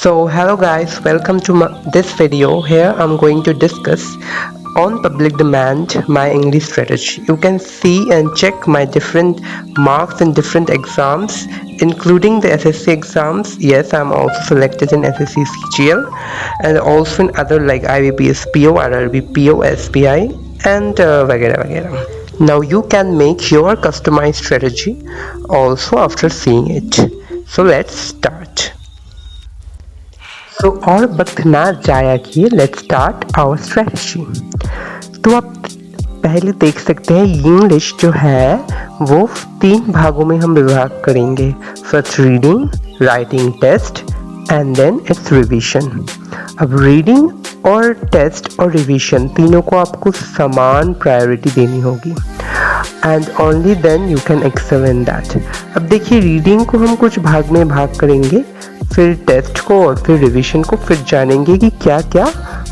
Hello guys, welcome to this video. Here I'm going to discuss on public demand my English strategy. You can see and check my different marks in different exams, including the SSC exams. Yes, I'm also selected in SSC CGL and also in other like IBPS PO, RRB PO, SBI and वगैरह वगैरह. Now you can make your customized strategy also after seeing it. So let's start. और वक्त ना जाया किए let's start our strategy. तो आप पहले देख सकते हैं इंग्लिश जो है वो 3 भागों में हम विभाग करेंगे. First reading, writing test and then its revision. अब रीडिंग और टेस्ट और रिवीजन तीनों को आपको समान प्रायोरिटी देनी होगी and only then you can excel in that. अब देखिए रीडिंग को हम कुछ भाग में भाग करेंगे, फिर टेस्ट को और फिर रिवीजन को, फिर जानेंगे कि क्या क्या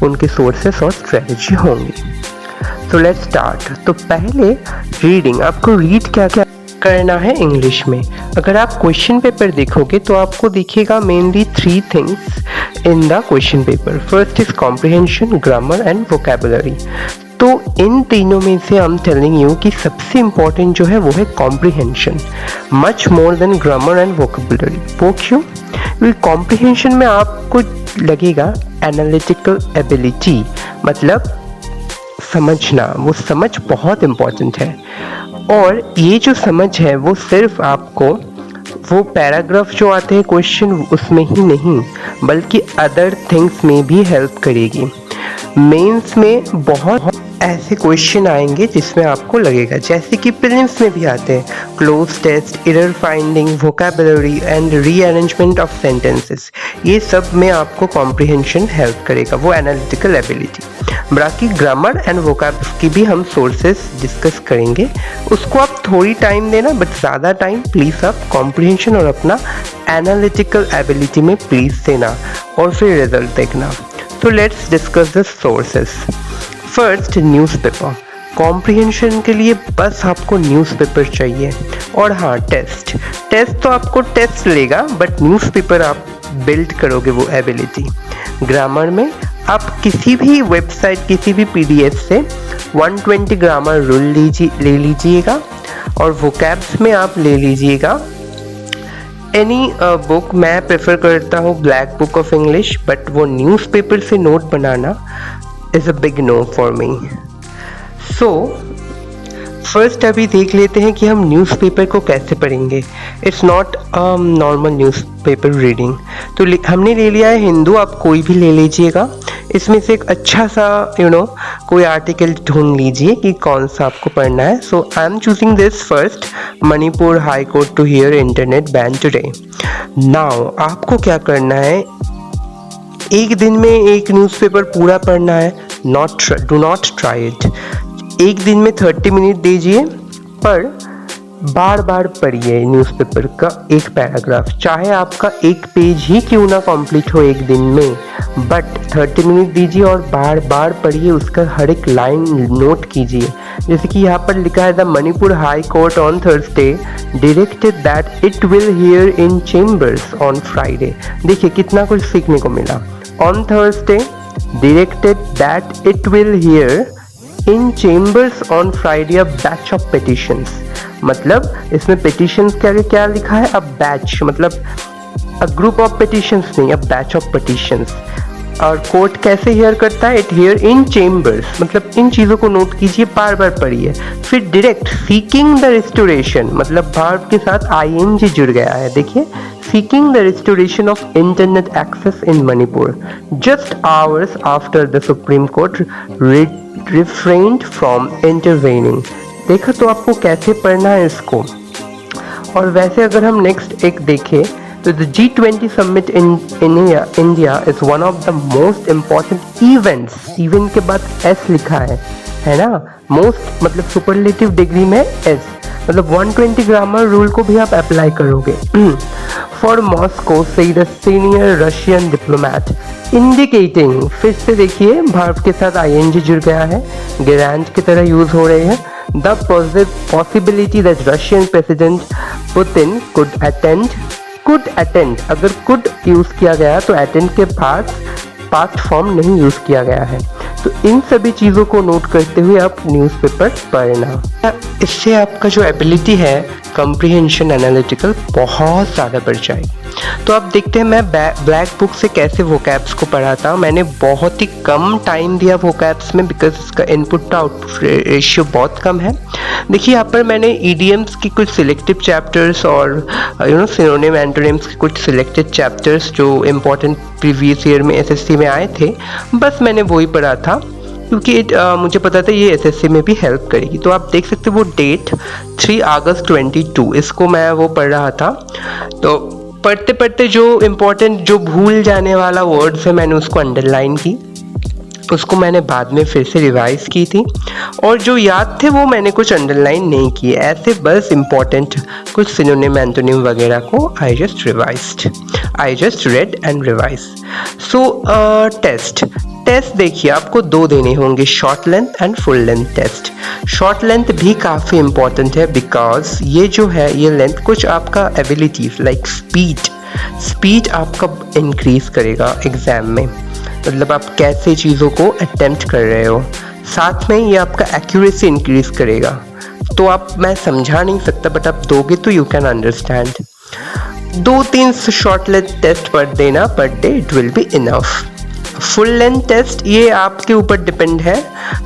उनके सोर्सेस और स्ट्रेटजी होंगी. So let's start. तो पहले रीडिंग, आपको रीड क्या क्या करना है इंग्लिश में. अगर आप क्वेश्चन पेपर देखोगे तो आपको दिखेगा mainly 3 things in the question paper. First is comprehension, grammar and vocabulary. तो इन तीनों में से आई एम टेलिंग यू कि सबसे इम्पॉर्टेंट जो है वो है comprehension, much more than grammar and vocabulary. वो क्यों? कॉम्प्रिहेंशन में आपको लगेगा एनालिटिकल एबिलिटी, मतलब समझना. वो समझ बहुत इम्पॉर्टेंट है और ये जो समझ है वो सिर्फ आपको वो पैराग्राफ जो आते हैं क्वेश्चन उसमें ही नहीं बल्कि अदर थिंग्स में भी हेल्प करेगी. मेंस में बहुत ऐसे क्वेश्चन आएंगे जिसमें आपको लगेगा, जैसे कि प्रीलिम्स में भी आते हैं, cloze test, error finding, vocabulary and rearrangement of sentences. ये सब में आपको कॉम्प्रिहेंशन हेल्प करेगा, वो एनालिटिकल एबिलिटी. बाकी ग्रामर एंड वोकैब की भी हम सोर्सेस डिस्कस करेंगे, उसको आप थोड़ी टाइम देना बट ज़्यादा टाइम प्लीज़ आप कॉम्प्रिहेंशन और अपना एनालिटिकल एबिलिटी में प्लीज़ देना और फिर रिजल्ट देखना. तो let's discuss the sources. First, newspaper. Comprehension के लिए बस आपको न्यूज़पेपर चाहिए. और हाँ, टेस्ट तो आपको टेस्ट लेगा बट न्यूज़पेपर आप बिल्ड करोगे वो एबिलिटी. ग्रामर में आप किसी भी वेबसाइट, किसी भी PDF से 120 ग्रामर रूल ले लीजिएगा और वोकैब्स में आप ले लीजिएगा एनी बुक. मैं प्रेफर करता हूँ black book of English, but वो न्यूज़पेपर से नोट बनाना is a big no for me. So first अभी देख लेते हैं कि हम न्यूज़पेपर को कैसे पढ़ेंगे. It's not normal newspaper reading. तो हमने ले लिया है हिंदू, आप कोई भी ले लीजिएगा. इसमें से एक अच्छा सा कोई आर्टिकल ढूंढ लीजिए कि कौन सा आपको पढ़ना है. So I am choosing this first, Manipur high court to hear internet ban today. Now आपको क्या करना है, एक दिन में एक न्यूज़पेपर पूरा पढ़ना है. Do not try it. एक दिन में 30 मिनट दीजिए, पर बार बार पढ़िए न्यूज़पेपर का एक पैराग्राफ. चाहे आपका एक पेज ही क्यों ना कंप्लीट हो एक दिन में, बट 30 मिनट दीजिए और बार बार पढ़िए, उसका हर एक लाइन नोट कीजिए. जैसे कि यहाँ पर लिखा है, the Manipur high court on Thursday directed that it will here in chambers on Friday. देखिए कितना कुछ सीखने को मिला. On Thursday directed that it will here in chambers on Friday a batch of petitions. मतलब इसमें पिटिशंस क्या लिखा है, अ बैच, मतलब अ ग्रुप ऑफ पिटिशंस नहीं, अ बैच ऑफ पिटिशंस. और कोर्ट कैसे हियर करता है, इट हियर इन चेम्बर्स. मतलब इन चीज़ों को नोट कीजिए, बार बार पढ़िए. फिर डायरेक्ट सीकिंग द रिस्टोरेशन, मतलब वर्ब के साथ ING जुड़ गया है. देखिए, seeking the restoration of internet access in Manipur just hours after the supreme court refrained from intervening. देखा तो आपको कैसे पढ़ना है इसको. और वैसे अगर हम नेक्स्ट एक देखें तो the G20 summit in India is one of the most important events. Event के बाद S लिखा है ना, मोस्ट मतलब सुपरलेटिव डिग्री में S, मतलब 120 ग्रामर रूल को भी आप अप्लाई करोगे. फॉर मॉस्को से the senior Russian diplomat indicating. फिर से देखिए वर्ब के साथ ING जुड़ गया है, गेरेंट की तरह यूज हो रहे हैं. The possibility that Russian President Putin could attend could attend, अगर कुड यूज़ किया गया तो अटेंड के पास्ट फॉर्म नहीं यूज़ किया गया है। तो इन सभी चीज़ों को नोट करते हुए आप न्यूज़पेपर पढ़ना। इससे आपका जो एबिलिटी है कॉम्प्रिहेंशन एनालिटिकल बहुत ज़्यादा बढ़ जाएगी। तो आप देखते हैं मैं ब्लैक बुक से कैसे वोकैब्स को पढ़ा था। मैंने बहुत ही कम टाइम दिया वोकैब्स में बिकॉज इसका इनपुट टू आउटपुट रेशियो बहुत कम है। देखिए यहाँ पर मैंने ईडीएम्स की कुछ सिलेक्टिव चैप्टर्स और सिनोनिम एंटोनिम्स के कुछ सिलेक्टेड चैप्टर्स जो इम्पोर्टेंट प्रीवियस ईयर में एसएससी में आए थे, बस मैंने वही पढ़ा था क्योंकि मुझे पता था ये एसएससी में भी हेल्प करेगी। तो आप देख सकते हो वो डेट 3 अगस्त 22, इसको मैं वो पढ़ रहा था। तो पढ़ते पढ़ते जो इम्पोर्टेंट जो भूल जाने वाला वर्ड्स है मैंने उसको अंडरलाइन की, उसको मैंने बाद में फिर से रिवाइज की थी, और जो याद थे वो मैंने कुछ अंडरलाइन नहीं किए, ऐसे बस इम्पोर्टेंट कुछ सिनोनिम एंटोनिम वगैरह को I just read and revise. So test देखिए आपको 2 देने होंगे, short length and full length test. Short length भी काफ़ी इम्पॉर्टेंट है बिकॉज ये जो है ये लेंथ कुछ आपका एबिलिटीज लाइक स्पीड आपका इंक्रीज करेगा एग्जाम में, मतलब आप कैसे चीज़ों को अटेम्प्ट कर रहे हो। साथ में ये आपका एक्यूरेसी इंक्रीज करेगा। तो आप मैं समझा नहीं सकता बट आप दोगे तो you can understand. 2-3 short length test पर देना per day, it will be enough. Full length test ये आपके ऊपर डिपेंड है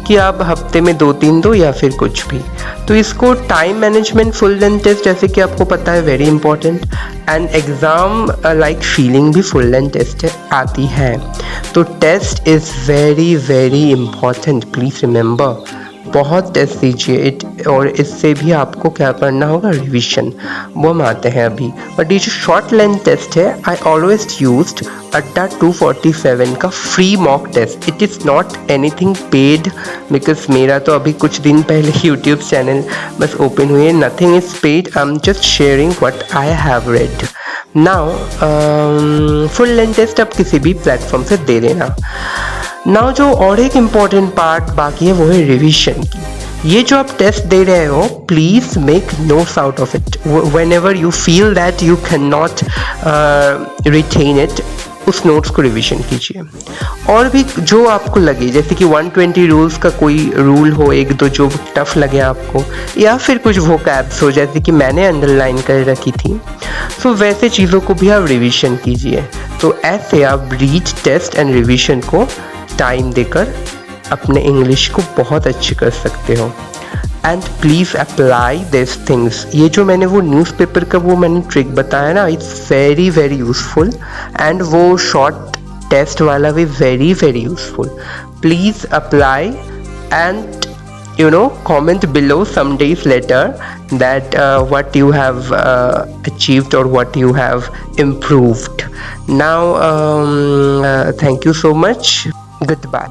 कि आप हफ्ते में 2-3 दो या फिर कुछ भी। तो इसको time management full length test जैसे कि आपको पता है very important, and exam like feeling भी फुल लेंथ टेस्ट आती है। तो test is very very important, please remember. बहुत टेस्ट दीजिए और इससे भी आपको क्या करना होगा, रिवीजन, वो हम आते हैं अभी। बट ये जो शॉर्ट लेंथ टेस्ट है आई ऑलवेज यूज्ड अड्डा 247 का free mock test. It is not anything paid because मेरा तो अभी कुछ दिन पहले यूट्यूब चैनल बस ओपन हुए, nothing is paid, I am just sharing what I have read. Now full length test आप किसी भी प्लेटफॉर्म से दे देना। नाउ जो और एक इम्पॉर्टेंट पार्ट बाकी है वो है रिवीजन की। ये जो आप टेस्ट दे रहे हो please make notes out of it whenever you feel that you can not retain it, उस नोट्स को रिवीजन कीजिए। और भी जो आपको लगे जैसे कि 120 रूल्स का कोई रूल हो, 1-2 जो टफ लगे आपको, या फिर कुछ वोकैब्स हो जैसे कि मैंने अंडरलाइन कर रखी थी, तो वैसे चीज़ों को भी आप रिवीजन कीजिए। तो ऐसे आप रीड, टेस्ट एंड रिवीजन को टाइम देकर अपने इंग्लिश को बहुत अच्छे कर सकते हो। And please apply this things. ये जो मैंने वो न्यूज़पेपर का वो मैंने ट्रिक बताया ना, it's very very useful, and वो शॉर्ट टेस्ट वाला भी very very useful. Please apply and comment below some days later that what you have achieved or what you have improved. Now thank you so much. Goodbye.